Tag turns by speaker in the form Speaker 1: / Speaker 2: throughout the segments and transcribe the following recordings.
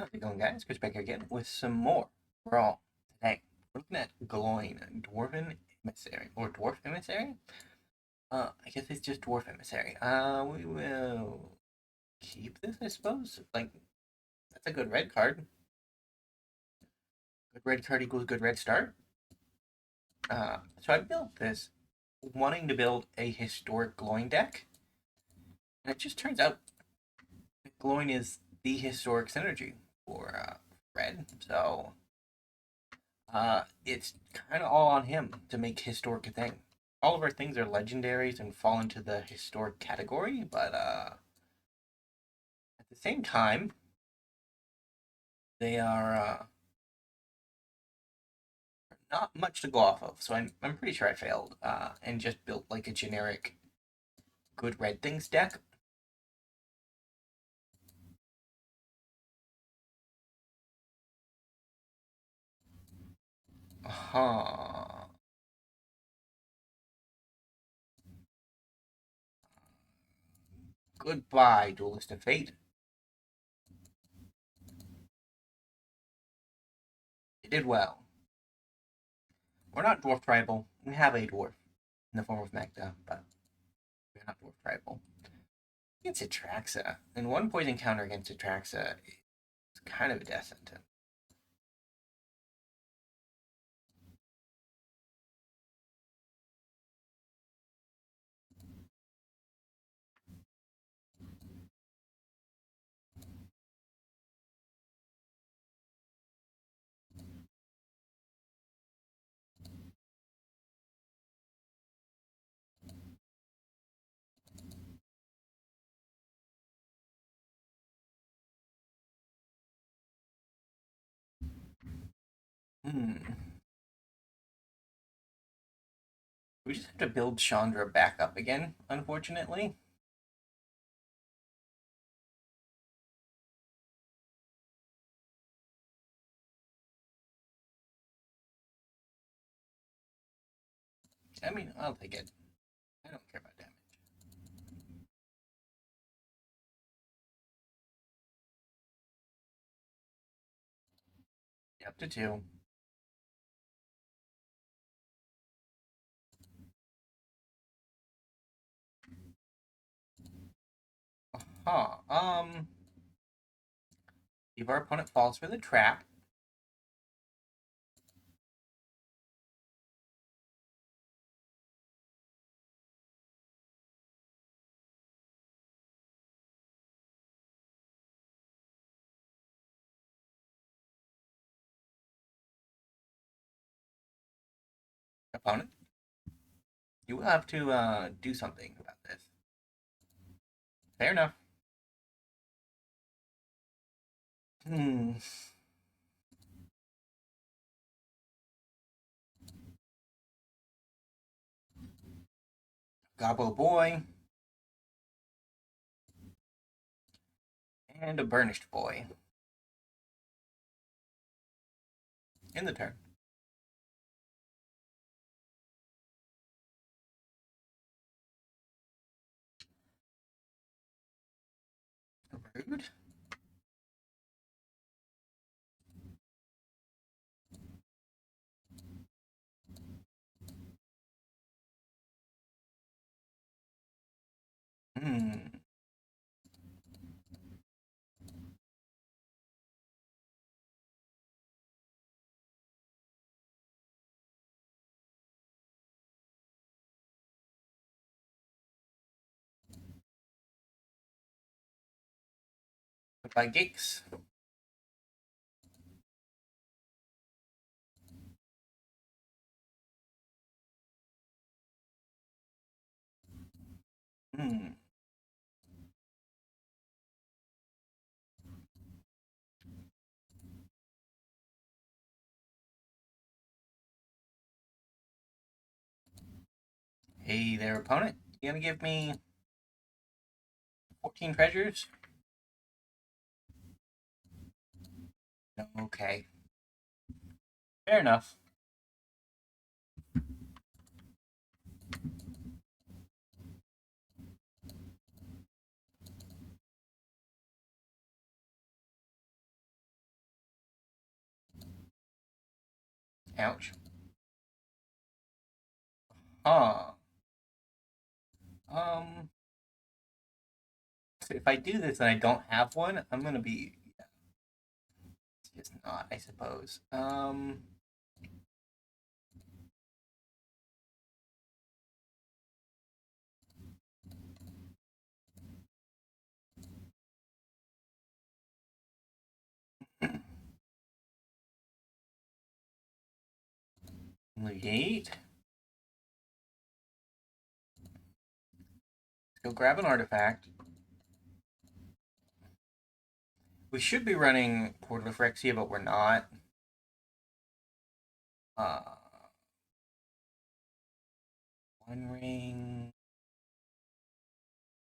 Speaker 1: How's it going, guys? Chris back here again with some more Brawl. Today, we're looking at Glóin, Dwarven Emissary, or Dwarf Emissary? I guess it's just Dwarf Emissary. We will keep this, I suppose. Like, that's a good red card. Good red card equals good red start. So I built this wanting to build a historic Glóin deck, and it just turns out that Glóin is the historic synergy for red, so it's kind of all on him to make historic a thing. All of our things are legendaries and fall into the historic category, but at the same time, they are not much to go off of. So I'm pretty sure I failed and just built like a generic good red things deck. Huh. Goodbye, Duelist of Fate. You did well. We're not dwarf tribal. We have a dwarf in the form of Magda, but we're not dwarf tribal. Against Atraxa, and one poison counter against Atraxa is kind of a death sentence. We just have to build Chandra back up again, unfortunately. I mean, I'll take it. I don't care about damage. Up to 2. Huh. If our opponent falls for the trap, opponent, you will have to do something about this. Fair enough. Hmm. Gobbo Boy. And a Burnished Boy. In the turn. Rude. Hmm. Goodbye, Geeks. Hmm. Hey there, opponent. You gonna give me 14 treasures? Okay. Fair enough. Ouch. Huh. So if I do this and I don't have one, I'm gonna be... Yeah, it's just not, I suppose. Negate. Let's go grab an artifact. We should be running Portal of Phyrexia, but we're not. Uh, One Ring,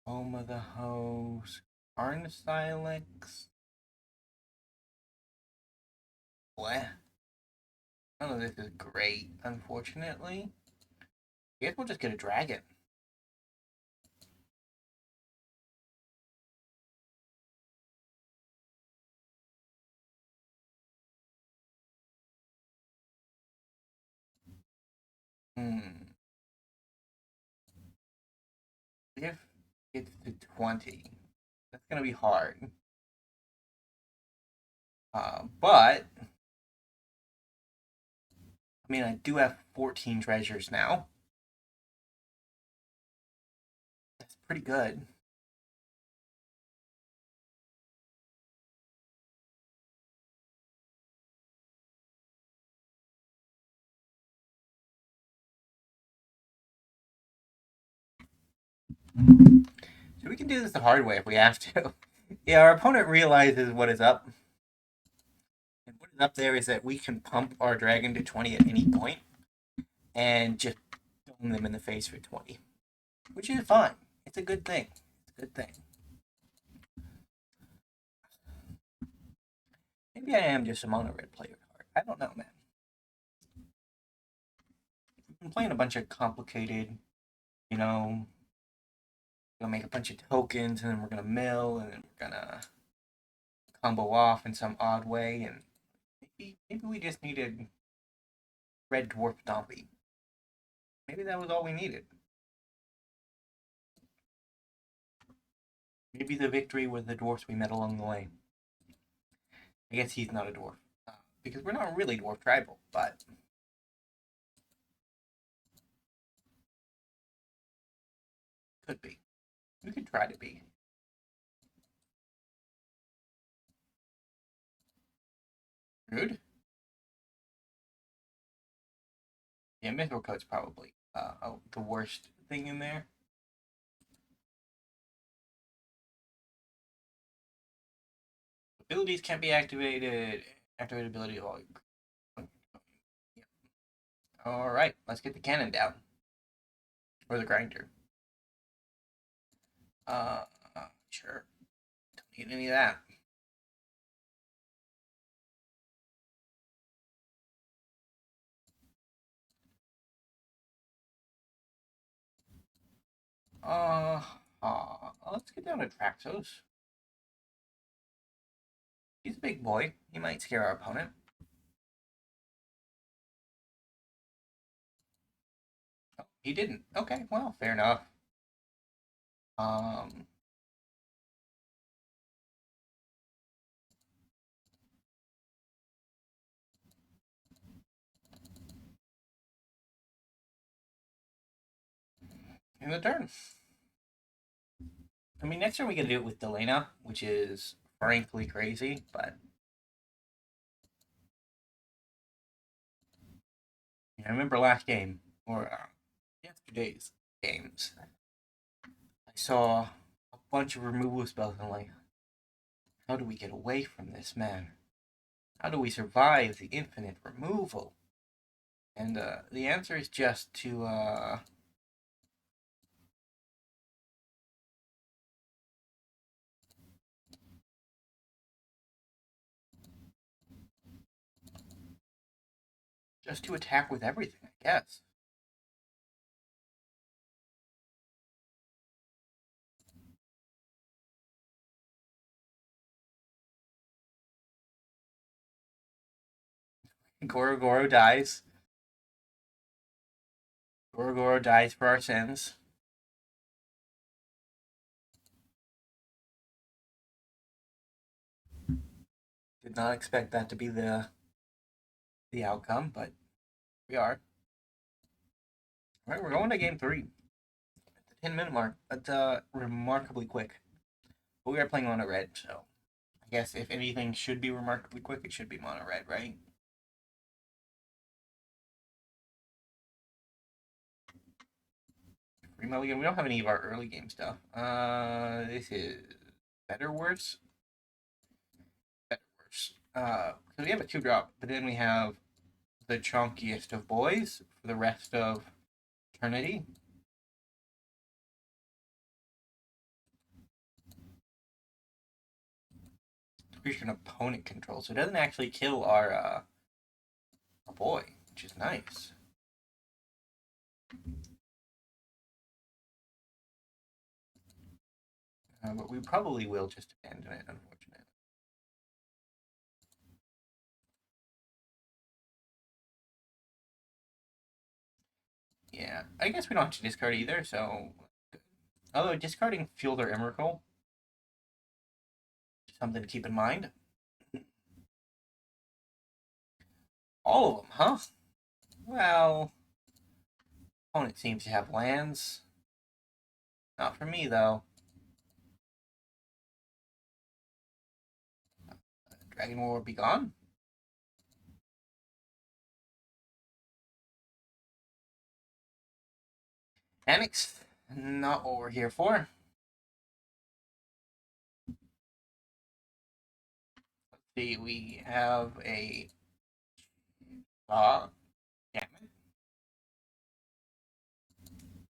Speaker 1: Home of the Host, Arn Silex. What? None of this is great, unfortunately. I guess we'll just get a dragon. If it's to 20, that's gonna be hard. But I mean, I do have 14 treasures now. That's pretty good. So we can do this the hard way if we have to. Yeah, our opponent realizes what is up. And what is up there is that we can pump our dragon to 20 at any point and just dome them in the face for 20. Which is fine. It's a good thing. It's a good thing. Maybe I am just a mono red player card. I don't know, man. We've been playing a bunch of complicated, you know, gonna make a bunch of tokens, and then we're gonna mill, and then we're gonna combo off in some odd way, and maybe we just needed Red Dwarf Dompy. Maybe that was all we needed. Maybe the victory was the dwarfs we met along the way. I guess he's not a dwarf. Because we're not really dwarf tribal, but... Could be. We could try to be. Good. Yeah, Mithril Coat's probably the worst thing in there. Abilities can't be activated. Activate ability of all. Yeah. Alright, let's get the cannon down. Or the grinder. Sure. Don't need any of that. Let's get down to Traxos. He's a big boy. He might scare our opponent. Oh, he didn't. Okay, well, fair enough. Um, in the turn. I mean, next turn we gotta do it with Delina, which is frankly crazy, but I remember last game, or yesterday's games, I saw a bunch of removal spells and I'm like, how do we get away from this, man? How do we survive the infinite removal? And the answer is just to attack with everything, I guess. Goro dies. Goro dies for our sins. Did not expect that to be the outcome, but we are. All right, we're going to game 3. At the 10-minute mark. That's remarkably quick. But we are playing mono red, so I guess if anything should be remarkably quick, it should be mono red, right? Free mulligan. We don't have any of our early game stuff. This is better, worse. Better, worse. So we have a 2-drop, but then we have the chunkiest of boys for the rest of eternity. Creature an opponent controls, so it doesn't actually kill our boy, which is nice. But we probably will just abandon it, unfortunately. Yeah, I guess we don't have to discard either, so... Although discarding Field or Emrakul, something to keep in mind. All of them, huh? Well, opponent seems to have lands. Not for me, though. Dragon War will be gone. Annex, not what we're here for. Let's see, we have a damn it.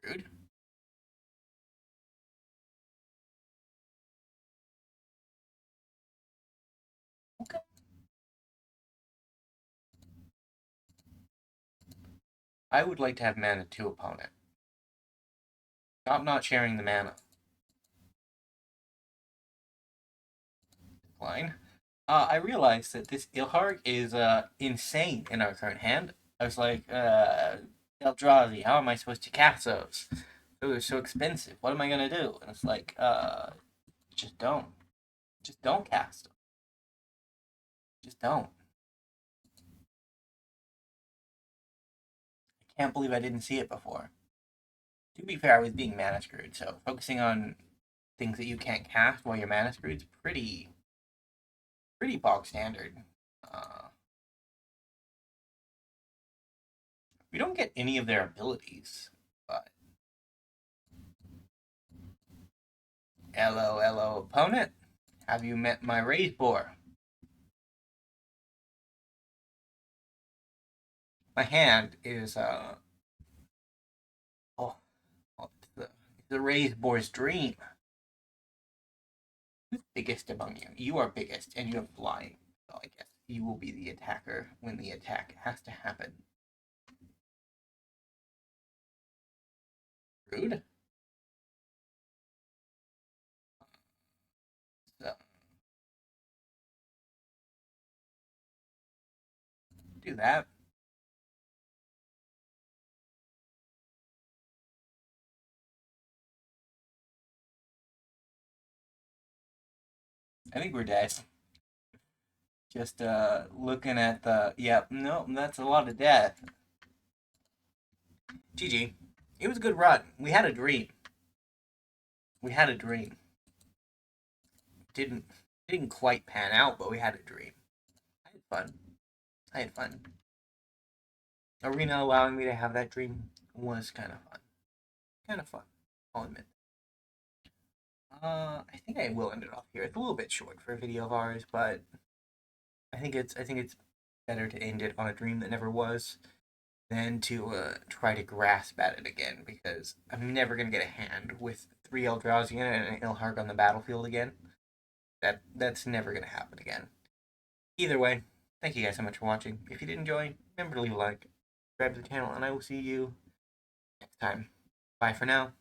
Speaker 1: Rude. Okay. I would like to have mana 2 opponent. Stop not sharing the mana. Line. I realized that this Ilharg is insane in our current hand. I was like, Eldrazi, how am I supposed to cast those? Those are so expensive. What am I gonna do? And it's like, just don't. Just don't cast them. Just don't. I can't believe I didn't see it before. To be fair, I was being mana screwed, so focusing on things that you can't cast while you're mana screwed is pretty bog standard. We don't get any of their abilities, but LO opponent, have you met my Raze-Boar? My hand is the Raze-Boar's dream. Who's biggest among you? You are biggest, and you have flying. So I guess you will be the attacker when the attack has to happen. Rude. So do that. I think we're dead. Just looking at the yep, no, that's a lot of death. GG. It was a good run. We had a dream. We had a dream. Didn't quite pan out, but we had a dream. I had fun. I had fun. Arena allowing me to have that dream was kind of fun. Kind of fun. I'll admit. I think I will end it off here. It's a little bit short for a video of ours, but I think it's better to end it on a dream that never was than to try to grasp at it again, because I'm never gonna get a hand with 3 Eldrazi and an Ilharg on the battlefield again. That's never gonna happen again. Either way, thank you guys so much for watching. If you did enjoy, remember to leave a like, subscribe to the channel, and I will see you next time. Bye for now.